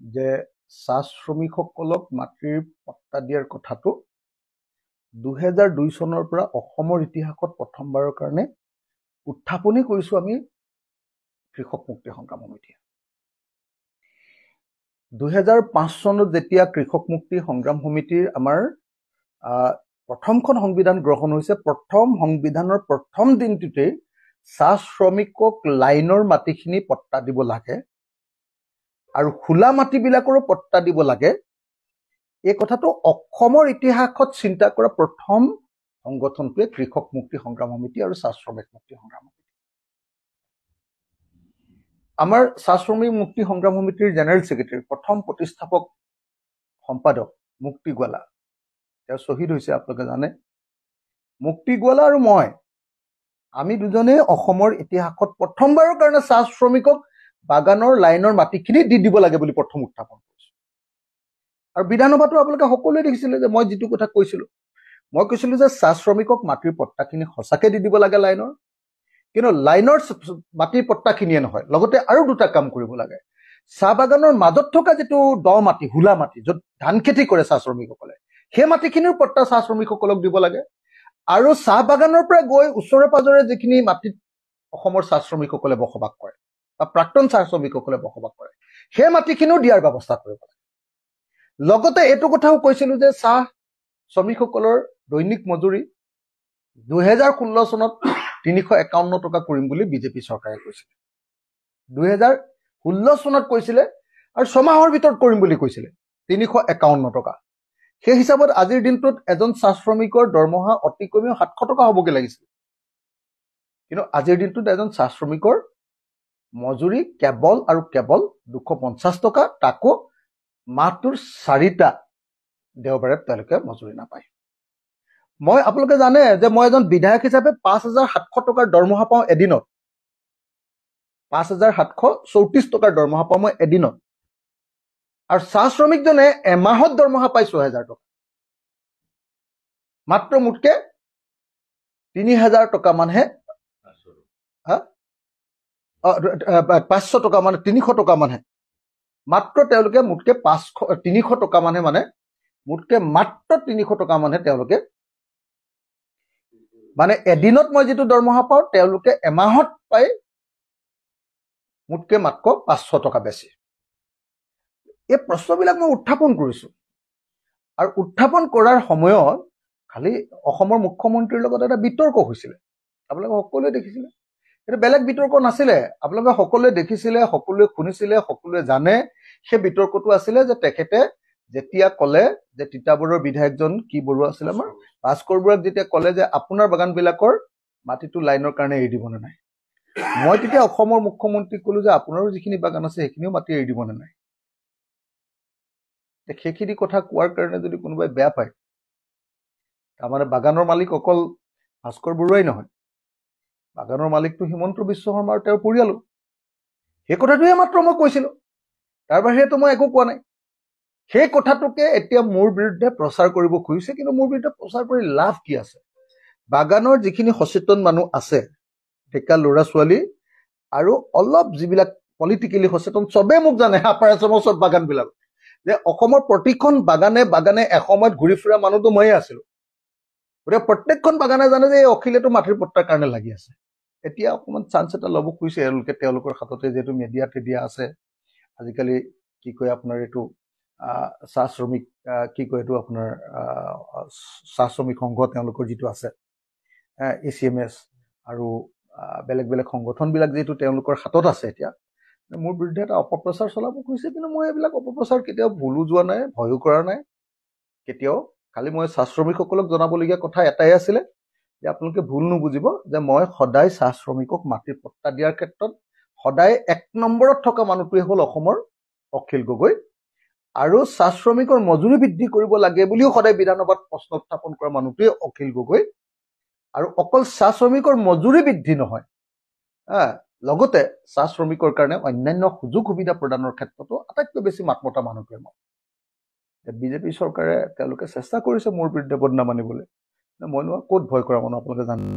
যে চাহ শ্ৰমিকসকলক মাটিৰ পট্টা দিয়াৰ কথাটো 2002 চনৰ পৰা অসমৰ ইতিহাসত প্ৰথমবাৰৰ কাৰণে উত্থাপনেই কৰিছো আমি কৃষক মুক্তি সংগ্ৰাম সমিতিয়ে। 2005 চনত যেতিয়া কৃষক মুক্তি সংগ্ৰাম সমিতিৰ আমাৰ প্ৰথমখন সংবিধান গ্ৰহণ হৈছে, প্ৰথম সংবিধানৰ প্ৰথম দিনটোতেই চাহ শ্ৰমিকক লাইনৰ মাটিখিনি পট্টা দিব লাগে আৰু খোলা মাটিবিলাকৰো পট্টা দিব লাগে। এই কথাটো অসমৰ ইতিহাসত চিন্তা কৰা প্ৰথম সংগঠনটোৱে কৃষক মুক্তি সংগ্ৰাম সমিতি আৰু চাহ শ্ৰমিক মুক্তি সংগ্ৰাম সমিতি। আমাৰ চাহ শ্ৰমিক মুক্তি সংগ্ৰাম সমিতিৰ জেনেৰেল ছেক্ৰেটাৰী, প্ৰথম প্ৰতিষ্ঠাপক সম্পাদক মুক্তি গোৱালা, তেওঁ শ্বহীদ হৈছে, আপোনালোকে জানে। মুক্তি গোৱালা আৰু আমি দুজনে অসমৰ ইতিহাসত প্ৰথমবাৰৰ কাৰণে চাহ শ্ৰমিকক বাগানৰ লাইনৰ মাটিখিনি দি দিব লাগে বুলি প্ৰথম উত্থাপন কৰিছো। আৰু বিধানসভাতো আপোনালোকে সকলোৱে দেখিছিলে যে মই যিটো কথা কৈছিলো, মই কৈছিলো যে চাহ শ্ৰমিকক মাটিৰ পট্টাখিনি সঁচাকে দি দিব লাগে লাইনৰ, কিন্তু লাইনৰ মাটিৰ পট্টাখিনিয়ে নহয়, লগতে আৰু দুটা কাম কৰিব লাগে। চাহ বাগানৰ মাজত থকা যিটো দ মাটি, হোলা মাটি, য'ত ধান খেতি কৰে চাহ শ্ৰমিকসকলে, সেই মাটিখিনিৰ পট্টা চাহ শ্ৰমিকসকলক দিব লাগে। আৰু চাহ বাগানৰ পৰা গৈ ওচৰে পাজৰে যিখিনি মাটিত অসমৰ চাহ শ্ৰমিকসকলে বসবাস কৰে বা প্ৰাক্তন চাহ শ্ৰমিকসকলে বসবাস কৰে, সেই মাটিখিনিও দিয়াৰ ব্যৱস্থা কৰিব লাগে। লগতে এইটো কথাও কৈছিলো যে চাহ শ্ৰমিকসকলৰ দৈনিক মজুৰি 2016 চনত 351 টকা কৰিম বুলি বিজেপি চৰকাৰে কৈছিলে। 2016 চনত কৈছিলে আৰু ছমাহৰ ভিতৰত কৰিম বুলি কৈছিলে 351 টকা। সেই হিচাপত আজিৰ দিনটোত এজন চাহ শ্ৰমিকৰ দৰমহা অতি কমেও 700 টকা হ'বগে লাগিছিল, কিন্তু আজিৰ দিনটোত এজন চাহ শ্ৰমিকৰ মজুৰি কেৱল 250 টকা, তাকো মাহটোৰ 4টা দেওবাৰে তেওঁলোকে মজুৰি নাপায়। আপোনালোকে জানে যে মই এজন বিধায়ক হিচাপে 5,700 টকাৰ দৰমহা পাওঁ এদিনত, 5,734 টকাৰ দৰমহা পাওঁ মই এদিনত। আৰু চাহ শ্ৰমিকজনে এমাহত দৰমহা পায় 6,000 টকা, মাত্ৰ মোতকে 3,000 টকা মানহে, 500 টকা মানে 300 টকা মানহে, মাত্ৰ তেওঁলোকে মোতকে 300 টকা মানহে, মানে মোতকে মাত্ৰ 300 টকা মানহে তেওঁলোকে, মানে এদিনত মই যিটো দৰমহা পাওঁ তেওঁলোকে এমাহত পায় মোতকে মাত্ৰ 500 টকা বেছি। এই প্ৰশ্নবিলাক মই উত্থাপন কৰিছো, আৰু উত্থাপন কৰাৰ সময়ত খালি অসমৰ মুখ্যমন্ত্ৰীৰ লগত এটা বিতৰ্ক হৈছিলে, আপোনালোকে সকলোৱে দেখিছিলে। এইটো বেলেগ বিতৰ্ক নাছিলে, আপোনালোকে সকলোৱে দেখিছিলে, সকলোৱে শুনিছিলে, সকলোৱে জানে। সেই বিতৰ্কটো আছিলে যে তেখেতে যেতিয়া ক'লে যে তিতাবৰৰ বিধায়কজন কি বৰুৱা আছিলে, আমাৰ ভাস্কৰ বৰুৱাক যেতিয়া ক'লে যে আপোনাৰ বাগানবিলাকৰ মাটিটো লাইনৰ কাৰণে এৰি দিবনে নাই, মই তেতিয়া অসমৰ মুখ্যমন্ত্ৰীক ক'লো যে আপোনাৰো যিখিনি বাগান আছে সেইখিনিও মাটি এৰি দিবনে নাই। সেইখিনি কথা কোৱাৰ কাৰণে যদি কোনোবাই বেয়া পায়, তাৰমানে বাগানৰ মালিক অকল ভাস্কৰ বৰুৱাই নহয়, বাগানৰ মালিকটো হিমন্ত বিশ্ব শৰ্মা আৰু তেওঁৰ পৰিয়ালো। সেই কথাটোহে মাত্ৰ মই কৈছিলো, তাৰ বাহিৰেতো মই একো কোৱা নাই। সেই কথাটোকে এতিয়া মোৰ বিৰুদ্ধে প্ৰচাৰ কৰিব খুজিছে, কিন্তু মোৰ বিৰুদ্ধে প্ৰচাৰ কৰি লাভ কি আছে? বাগানৰ যিখিনি সচেতন মানুহ আছে, ডেকা ল'ৰা ছোৱালী আৰু অলপ যিবিলাক পলিটিকেলি সচেতন, চবে মোক জানে আপাৰ আছামৰ চব বাগানবিলাক, যে অসমৰ প্ৰতিখন বাগানে বাগানে এসময়ত ঘূৰি ফুৰা মানুহটো ময়ে আছিলো। গতিকে প্ৰত্যেকখন বাগানে জানে যে এই অখিলেতো মাটিৰ পট্টাৰ কাৰণে লাগি আছে। এতিয়া অকণমান চান্স এটা ল'ব খুজিছে তেওঁলোকৰ হাততে, যিহেতু মিডিয়াতে দিয়া আছে। আজিকালি কি কয় আপোনাৰ এইটো চাহ শ্ৰমিক, কি কয় এইটো আপোনাৰ চাহ শ্ৰমিক সংঘ তেওঁলোকৰ যিটো আছে, ACMS আৰু বেলেগ বেলেগ সংগঠনবিলাক যিহেতু তেওঁলোকৰ হাতত আছে, এতিয়া মোৰ বিৰুদ্ধে এটা অপপ্ৰচাৰ চলাব খুজিছে। কিন্তু মই এইবিলাক অপপ্ৰচাৰ কেতিয়াও ভুলো যোৱা নাই, ভয়ো কৰা নাই কেতিয়াও। খালি মই চাহ শ্ৰমিকসকলক জনাবলগীয়া কথা এটাই আছিলে যে আপোনালোকে ভুল নুবুজিব যে মই সদায় চাহ শ্ৰমিকক মাটিৰ পট্টা দিয়াৰ ক্ষেত্ৰত সদায় 1 নম্বৰত থকা মানুহটোৱে হ'ল অসমৰ অখিল গগৈ। আৰু চাহ শ্ৰমিকৰ মজুৰি বৃদ্ধি কৰিব লাগে বুলিও সদায় বিধানসভাত প্ৰশ্ন উত্থাপন কৰা মানুহটোৱে অখিল গগৈ। আৰু অকল চাহ শ্ৰমিকৰ মজুৰি বৃদ্ধি নহয়, লগতে চাহ শ্ৰমিকৰ কাৰণে অন্যান্য সুযোগ সুবিধা প্ৰদানৰ ক্ষেত্ৰতো আটাইতকৈ বেছি মাত মতা মানুহটোৱে মই। বিজেপি চৰকাৰে তেওঁলোকে চেষ্টা কৰিছে মোৰ বিৰুদ্ধে বদনাম আনিবলৈ, মইনো ক'ত ভয় কৰা মানুহ আপোনালোকে জানে।